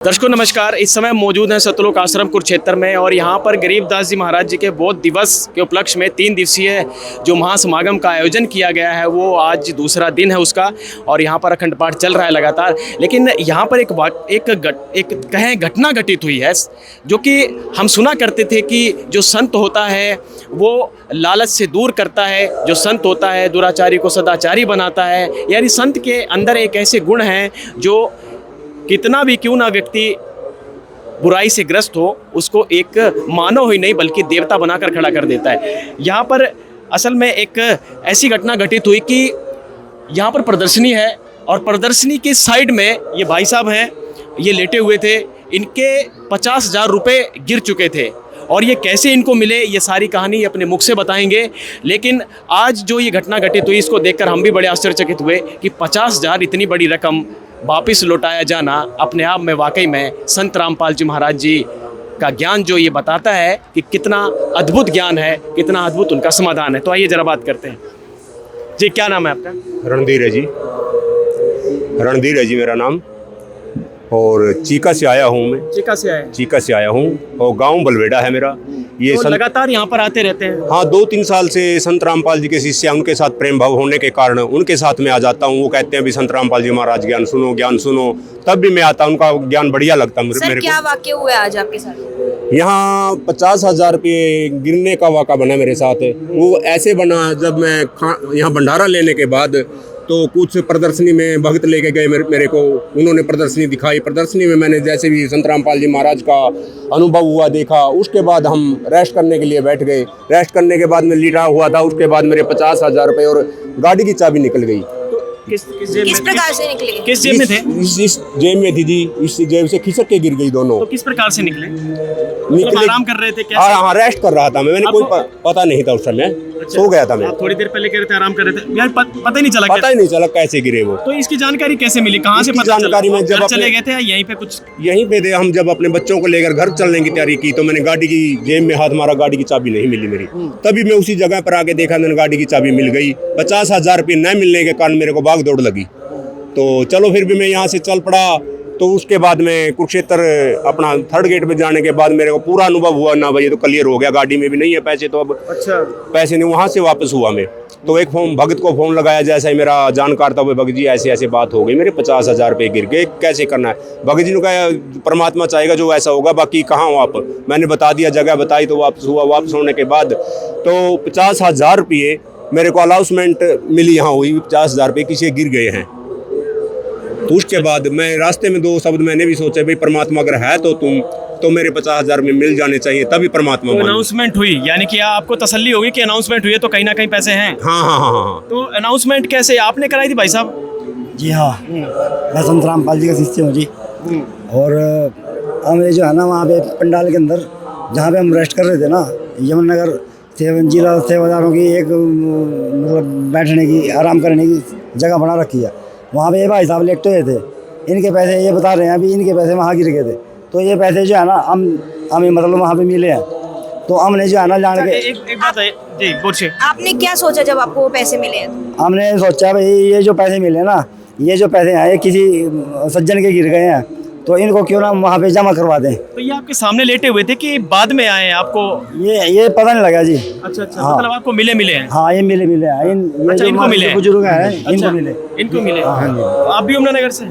दर्शकों नमस्कार। इस समय मौजूद हैं सतलोक आश्रम कुरुक्षेत्र में और यहाँ पर गरीबदास जी महाराज जी के बोध दिवस के उपलक्ष्य में 3 दिवसीय जो महासमागम का आयोजन किया गया है वो आज दूसरा दिन है उसका। और यहाँ पर अखंड पाठ चल रहा है लगातार। लेकिन यहाँ पर एक घटना घटित हुई है जो कि हम सुना करते थे कि जो संत होता है वो लालच से दूर करता है, जो संत होता है दुराचारी को सदाचारी बनाता है। यानी संत के अंदर एक ऐसे गुण हैं जो कितना भी क्यों ना व्यक्ति बुराई से ग्रस्त हो उसको एक मानव ही नहीं बल्कि देवता बनाकर खड़ा कर देता है। यहाँ पर असल में एक ऐसी घटना घटित हुई कि यहाँ पर प्रदर्शनी है और प्रदर्शनी के साइड में ये भाई साहब हैं, ये लेटे हुए थे। इनके 50,000 रुपये गिर चुके थे और ये कैसे इनको मिले ये सारी कहानी अपने मुख से बताएंगे। लेकिन आज जो ये घटना घटित हुई इसको देखकर हम भी बड़े आश्चर्यचकित हुए कि 50,000 इतनी बड़ी रकम वापिस लौटाया जाना अपने आप में वाकई में संत रामपाल जी महाराज जी का ज्ञान जो ये बताता है कि कितना अद्भुत ज्ञान है, कितना अद्भुत उनका समाधान है। तो आइए जरा बात करते हैं। जी क्या नाम है आपका? रणधीर है जी, रणधीर है जी मेरा नाम। और चीका से आया हूँ मैं। चीका से आया हूँ और गांव बलवेड़ा है मेरा। ये तो लगातार यहाँ पर आते रहते हैं? हाँ, 2-3 साल से संत रामपाल जी के शिष्य हैं, उनके साथ प्रेम भाव होने के कारण उनके साथ में आ जाता हूँ। वो कहते हैं भी संत रामपाल जी महाराज ज्ञान सुनो, तब भी मैं आता हूँ। उनका ज्ञान बढ़िया लगता है मेरे को। क्या वाक्य हुआ आज आपके साथ? यहाँ 50,000 रुपये गिरने का वाक़ा बना मेरे साथ। वो ऐसे बना जब मैं यहाँ भंडारा लेने के बाद तो कुछ प्रदर्शनी में भक्त लेके गए मेरे को, उन्होंने प्रदर्शनी दिखाई। प्रदर्शनी में मैंने जैसे भी संत रामपाल जी महाराज का अनुभव हुआ देखा। उसके बाद हम रेस्ट करने के लिए बैठ गए। रेस्ट करने के बाद मैं लेटा हुआ था। उसके बाद मेरे 50,000 रुपये और गाड़ी की चाबी निकल गई। किस प्रकार से निकले? किस जेब में थे? इस जेब में थी जी। इस जेब से खिसक के गिर गई दोनों। तो किस प्रकार से निकले? आराम कर रहे थे क्या? हाँ, रेस्ट कर रहा था मैंने कोई पता नहीं था उस समय। सो गया था मैं। आप थोड़ी देर पहले कह रहे थे आराम कर रहे थे यार, पता ही नहीं चला कैसे गिरे वो। तो इसकी जानकारी कैसे मिली? कहाँ से पता जानकारी में जब चले गए थे यहीं पे कुछ? यहीं पे थे हम। जब अपने बच्चों को लेकर घर चलने की तैयारी की तो मैंने गाड़ी की जेब में हाथ मारा, गाड़ी की चाबी नहीं मिली मेरी। तभी मैं उसी जगह पर आके देखा, मैंने गाड़ी की चाबी मिल गई। 50,000 रुपये न मिलने के कारण मेरे को भाग दौड़ लगी। तो चलो फिर भी मैं यहाँ से चल पड़ा। तो उसके बाद में कुरुक्षेत्र अपना 3rd गेट पे जाने के बाद मेरे को पूरा अनुभव हुआ ना भाई ये तो क्लियर हो गया, गाड़ी में भी नहीं है पैसे, तो अब अच्छा पैसे नहीं। वहाँ से वापस हुआ मैं तो एक भगत को फ़ोन लगाया, जैसा ही मेरा जानकार था वो, भगत जी ऐसे ऐसे बात हो गई, मेरे 50,000 रुपये गिर गए, कैसे करना है? भगत जी ने कहा परमात्मा चाहेगा जो ऐसा होगा, बाकी कहाँ हो आप? मैंने बता दिया, जगह बताई, तो वापस हुआ। वापस होने के बाद तो 50,000 रुपये मेरे को अलाउंसमेंट मिली यहाँ हुई। 50,000 रुपये किसी गिर गए हैं। तो उसके बाद मैं रास्ते में 2 शब्द मैंने भी सोचा भाई परमात्मा अगर है तो मेरे 50,000 में मिल जाने चाहिए, तभी परमात्मा। तो अनाउंसमेंट हुई यानी कि आपको तसल्ली होगी कि अनाउंसमेंट हुई है तो कहीं ना कहीं पैसे हैं। हाँ। तो अनाउंसमेंट कैसे आपने कराई थी भाई साहब? जी हाँ, मैं संत रामपाल जी का शिष्य हूँ जी। और हमें जो है ना वहाँ पे पंडाल के अंदर जहाँ पे हम रेस्ट कर रहे थे ना, यमुनानगर जिला सेवादारों की एक मतलब बैठने की, आराम करने की जगह बना रखी है। वहाँ पे ये भाई साहब लेटे हुए थे। इनके पैसे ये बता रहे हैं अभी, इनके पैसे वहाँ गिर गए थे। तो ये पैसे जो है ना हमें मतलब वहाँ पे मिले हैं। तो हमने जो है ना जान के एक बात है जी, पूछिए। आपने क्या सोचा जब आपको वो पैसे मिले हैं? हमने सोचा भाई ये जो पैसे मिले ना, ये जो पैसे हैं ये किसी सज्जन के गिर गए हैं, तो इनको क्यों ना वहाँ पे जमा करवा दें। तो ये आपके सामने लेटे हुए थे कि बाद में आए आपको? ये पता नहीं लगा जी। अच्छा हाँ। मतलब आपको मिले हैं? हाँ, ये मिले हैं। अच्छा, इनको मिले बुजुर्ग हैं। इनको मिले। आप भी यमुनानगर से?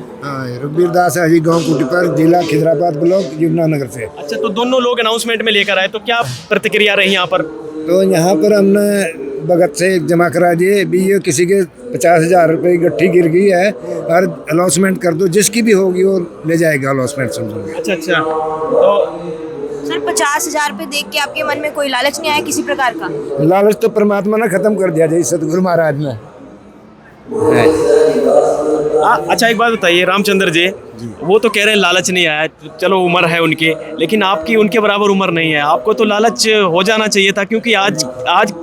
रघुबीर दास है जी, गाँव कुटीपर, जिला खिजराबाद ब्लॉक, यमुनानगर से। अच्छा, तो दोनों लोग अनाउंसमेंट में लेकर आए, तो क्या प्रतिक्रिया रही यहाँ पर? तो यहाँ पर हमने भगत से जमा करा दिए भी, ये किसी के 50,000 रुपये गट्ठी गिर गई है और अनाउंसमेंट कर दो, जिसकी भी होगी वो ले जाएगा अनाउंसमेंट समझोगे। अच्छा। तो सर 50,000 रुपये देख के आपके मन में कोई लालच नहीं आया किसी प्रकार का? लालच तो परमात्मा ने खत्म कर दिया जी, सतगुरु महाराज ने। अच्छा, एक बात बताइए रामचंद्र जी, वो तो कह रहे हैं लालच नहीं आया, चलो उम्र है उनकी, लेकिन आपकी उनके बराबर उम्र नहीं है। आपको तो लालच हो जाना चाहिए था, क्योंकि आज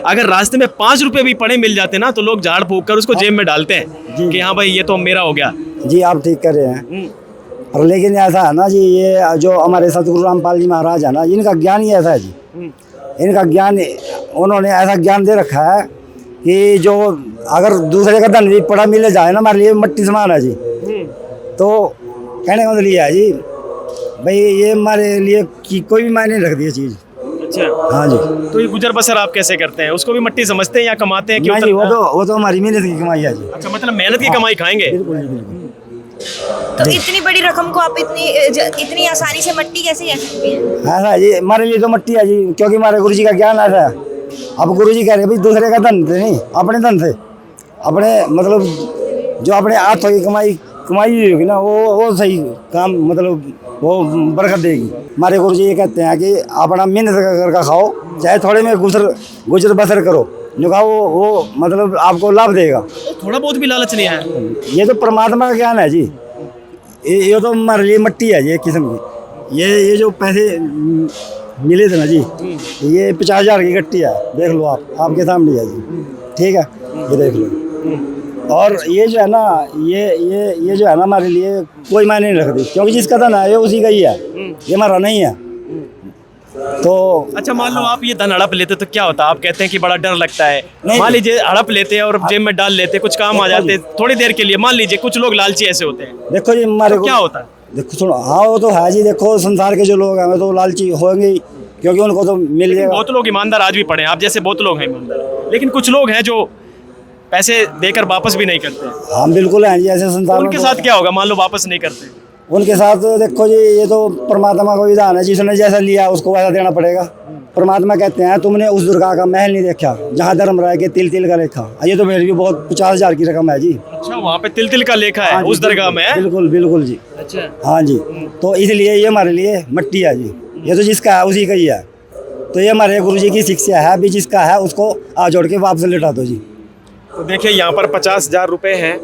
अगर रास्ते में 5 रुपए भी पड़े मिल जाते ना तो लोग झाड़ फूंक कर उसको जेब में डालते हैं कि हाँ भाई ये तो मेरा हो गया। जी आप ठीक कर रहे हैं। और लेकिन ऐसा है ना जी, ये जो हमारे सतगुरु रामपाल जी महाराज है ना, इनका ज्ञान ही ऐसा है जी। इनका ज्ञान, उन्होंने ऐसा ज्ञान दे रखा है कि जो अगर दूसरे का धन भी पड़ा मिले जाए ना, हमारे लिए मट्टी समान है जी। तो कहने का मतलब ये है जी भाई, ये हमारे लिए कि कोई भी मायने नहीं रखती है चीज़। अच्छा, हाँ जी। तो ये गुजर बसर आप कैसे करते हैं? उसको भी मट्टी समझते हैं या कमाते हैं? नहीं जी, वो तो हमारी मेहनत की कमाई है जी। अच्छा, मतलब मेहनत की कमाई खाएंगे। बिल्कुल जी, बिल्कुल। तो इतनी बड़ी रकम को आप इतनी आसानी से मट्टी कैसे कह सकती हैं? ऐसा जी, हमारे लिए तो मट्टी है जी, क्योंकि हमारे गुरुजी का ज्ञान ऐसा है। अब गुरुजी कह रहे हैं भाई दूसरे का धन से नहीं, अपने धन से, अपने मतलब जो अपने हाथों की कमाई होगी ना, वो सही काम, मतलब वो बरकत देगी। हमारे गुरुजी ये कहते हैं कि अपना मेहनत करके खाओ, चाहे थोड़े में गुजर बसर करो, जो कहा वो मतलब आपको लाभ देगा। थोड़ा बहुत भी लालच नहीं है। ये तो परमात्मा का ज्ञान है जी। ये तो हमारे लिए मट्टी है जी, एक किस्म की। ये जो पैसे मिले थे ना जी, ये 50,000 की गट्टी है, देख लो आपके सामने है जी, ठीक है, ये देख लो। और ये जो है ना, ये जो है ना हमारे लिए कोई मायने नहीं रखती, क्योंकि जिसका धन है ये उसी का ही है, ये हमारा नहीं है। तो अच्छा, मान लो आप ये धन हड़प लेते तो क्या होता? आप कहते हैं कि बड़ा डर लगता है। नहीं। मान लीजिए हड़प लेते हैं और जेब में डाल लेते, कुछ काम आ जाते थोड़ी देर के लिए, मान लीजिए कुछ लोग लालची ऐसे होते हैं, देखो जी, हमारे तो क्या होता है? देखो सुनो, हाँ वो तो है जी। देखो संसार के जो लोग हैं वो तो लालची होंगे ही, क्योंकि उनको तो मिल जाएगा। बहुत लोग ईमानदार आज भी पड़े हैं, आप जैसे बहुत लोग हैं ईमानदार, लेकिन कुछ लोग हैं जो पैसे देकर वापस भी नहीं करते। हम बिल्कुल हैं जी ऐसे संसार में। उनके साथ क्या होगा मान लो वापस नहीं करते? उनके साथ देखो जी, ये तो परमात्मा का विधान है, जिसने जैसा लिया उसको वैसा देना पड़ेगा। परमात्मा कहते हैं तुमने उस दुर्गा का महल नहीं देखा जहाँ धर्म राय के तिल तिल का लेखा। ये तो मेरी भी बहुत 50,000 की रकम है जी। अच्छा, वहाँ पे तिल तिल का लेखा है हाँ जी, उस दरगाह में? बिल्कुल बिल्कुल जी। अच्छा, हाँ जी, तो इसलिए ये हमारे लिए मट्टी है जी। ये तो जिसका है उसी का ही है। तो ये हमारे गुरु जी की शिक्षा है, भी जिसका है उसको हाथ जोड़ के वापस लौटा दो जी। तो देखिए यहाँ पर 50,000 रुपए हैं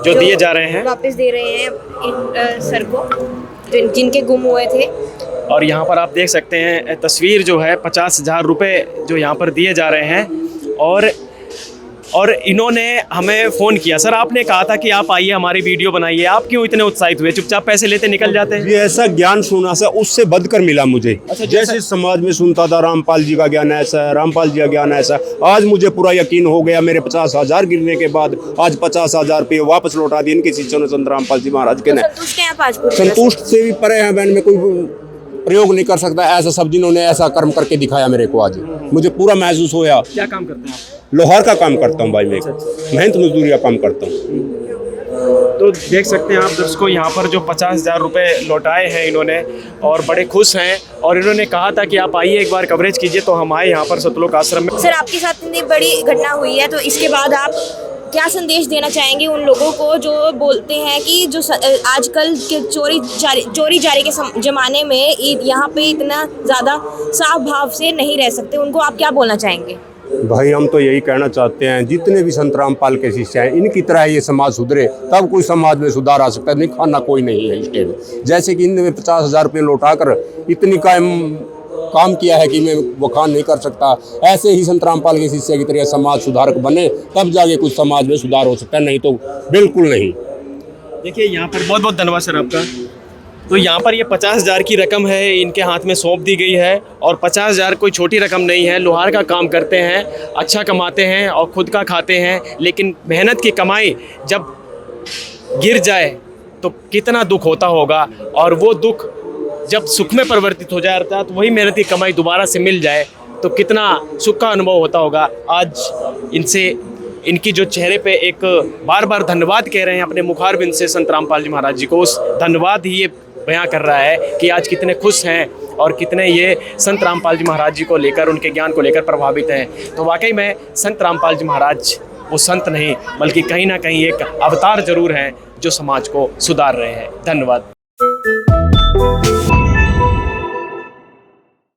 जो दिए जा रहे हैं, वापस दे रहे हैं सर को जिनके गुम हुए थे। और यहाँ पर आप देख सकते हैं तस्वीर जो है 50,000 रुपए जो यहाँ पर दिए जा रहे हैं। और इन्होंने हमें फ़ोन किया, सर आपने कहा था कि आप आइए हमारी वीडियो बनाइए, आप क्यों इतने उत्साहित हुए? चुपचाप पैसे लेते निकल जाते हैं। ये ऐसा ज्ञान सुना सा उससे बढ़कर मिला मुझे। अच्छा, जैसे समाज में सुनता था रामपाल जी का ज्ञान ऐसा है, रामपाल जी का ज्ञान ऐसा, आज मुझे पूरा यकीन हो गया। मेरे 50,000 गिरने के बाद आज 50,000 रुपये वापस लौटा दिए इनके शिष्यों ने, संत रामपाल जी महाराज के ने। संतुष्ट हैं आप आज पूरी संतुष्ट से भी परे हैं बहन, में कोई प्रयोग नहीं कर सकता ऐसा सब जिन्होंने ऐसा कर्म करके दिखाया मेरे को। आज मुझे पूरा महसूस होया। क्या काम करते हैं आप? लोहार का काम करता हूँ भाई, मैं मेहनत मजदूरी का काम करता हूँ। तो देख सकते हैं आप दर्शकों, यहाँ पर जो 50,000 रुपए लौटाए हैं इन्होंने और बड़े खुश हैं, और इन्होंने कहा था कि आप आइए एक बार कवरेज कीजिए, तो हम आए यहाँ पर सतलोक आश्रम में। सर आपके साथ इतनी बड़ी घटना हुई है, तो इसके बाद आप क्या संदेश देना चाहेंगे उन लोगों को जो बोलते हैं कि जो आजकल के चोरी जारी के ज़माने में यहाँ पे इतना ज़्यादा साफ भाव से नहीं रह सकते, उनको आप क्या बोलना चाहेंगे? भाई हम तो यही कहना चाहते हैं, जितने भी संत रामपाल के शिष्य हैं इनकी तरह ये समाज सुधरे, तब कोई समाज में सुधार आ सकता है। नहीं खाना कोई नहीं है इस टाइम। जैसे कि इनने 50,000 रुपये लौटाकर इतनी काम किया है कि मैं बखान नहीं कर सकता, ऐसे ही संत रामपाल के शिष्य की तरह समाज सुधारक बने, तब जाके कुछ समाज में सुधार हो सकता है, नहीं तो बिल्कुल नहीं। देखिए यहाँ पर बहुत बहुत धन्यवाद सर आपका। तो यहाँ पर ये 50,000 की रकम है, इनके हाथ में सौंप दी गई है, और 50,000 कोई छोटी रकम नहीं है। लोहार का काम करते हैं, अच्छा कमाते हैं और खुद का खाते हैं, लेकिन मेहनत की कमाई जब गिर जाए तो कितना दुख होता होगा, और वो दुख जब सुख में परिवर्तित हो जाता है, तो वही मेहनत की कमाई दोबारा से मिल जाए तो कितना सुख का अनुभव होता होगा। आज इनकी जो चेहरे पे एक बार बार धन्यवाद कह रहे हैं अपने मुखारबिंद से संत रामपाल जी महाराज जी को, उस धन्यवाद ही ये बयां कर रहा है कि आज कितने खुश हैं और कितने ये संत रामपाल जी महाराज जी को लेकर, उनके ज्ञान को लेकर प्रभावित हैं। तो वाकई में संत रामपाल जी महाराज वो संत नहीं बल्कि कहीं ना कहीं एक अवतार जरूर हैं जो समाज को सुधार रहे हैं। धन्यवाद।